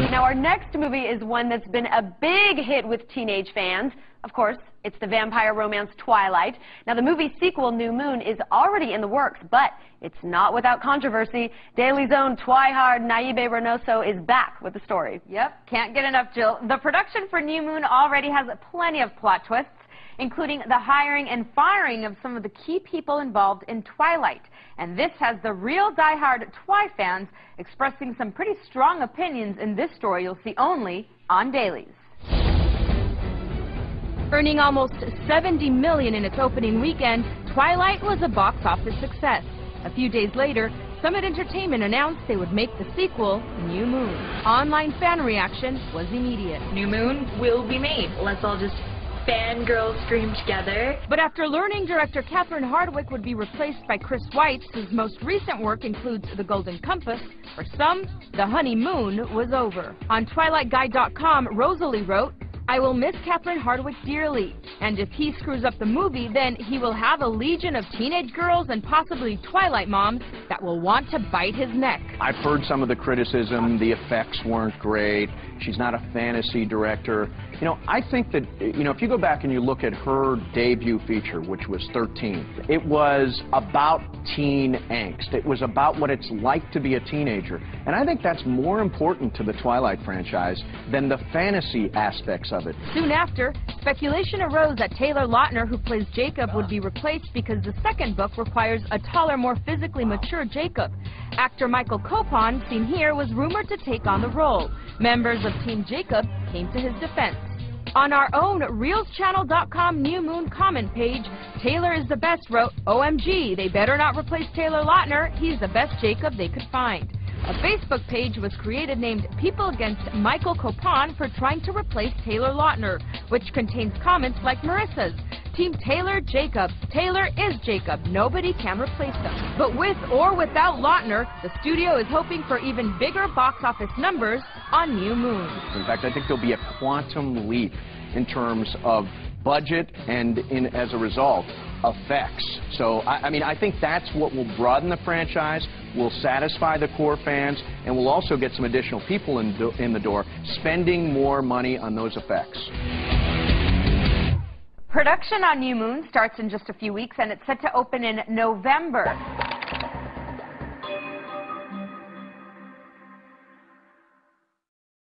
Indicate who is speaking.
Speaker 1: Now, our next movie is one that's been a big hit with teenage fans. Of course, it's the vampire romance Twilight. Now, the movie sequel, New Moon, is already in the works, but it's not without controversy. Daily's own Twihard Naibe Reynoso is back with the story.
Speaker 2: Yep, can't get enough, Jill. The production for New Moon already has plenty of plot twists, including the hiring and firing of some of the key people involved in Twilight. And this has the real diehard Twi fans expressing some pretty strong opinions in this story you'll see only on Dailies.
Speaker 3: Earning almost $70 million in its opening weekend, Twilight was a box office success. A few days later, Summit Entertainment announced they would make the sequel, New Moon. Online fan reaction was immediate.
Speaker 4: New Moon will be made. Let's all just fangirl scream together.
Speaker 3: But after learning director Catherine Hardwicke would be replaced by Chris Weitz, whose most recent work includes The Golden Compass, for some, the honeymoon was over. On TwilightGuide.com, Rosalie wrote, "I will miss Catherine Hardwicke dearly, and if he screws up the movie, then he will have a legion of teenage girls and possibly Twilight moms that will want to bite his neck."
Speaker 5: I've heard some of the criticism, the effects weren't great, she's not a fantasy director. You know, I think that, you know, if you go back and you look at her debut feature, which was 13, it was about teen angst. It was about what it's like to be a teenager. And I think that's more important to the Twilight franchise than the fantasy aspects of it.
Speaker 3: Soon after, speculation arose that Taylor Lautner, who plays Jacob, would be replaced because the second book requires a taller, more physically mature Jacob. Actor Michael Copon, seen here, was rumored to take on the role. Members of Team Jacob came to his defense. On our own ReelsChannel.com New Moon comment page, Taylor is the best wrote, "OMG, they better not replace Taylor Lautner. He's the best Jacob they could find." A Facebook page was created named People Against Michael Copon for trying to replace Taylor Lautner, which contains comments like Marissa's. Team Taylor Jacob. Taylor is Jacob. Nobody can replace him. But with or without Lautner, the studio is hoping for even bigger box office numbers on New Moon.
Speaker 5: In fact, I think there'll be a quantum leap in terms of budget and, as a result, effects. So, I mean, I think that's what will broaden the franchise, will satisfy the core fans, and will also get some additional people in the door, spending more money on those effects.
Speaker 2: Production on New Moon starts in just a few weeks, and it's set to open in November.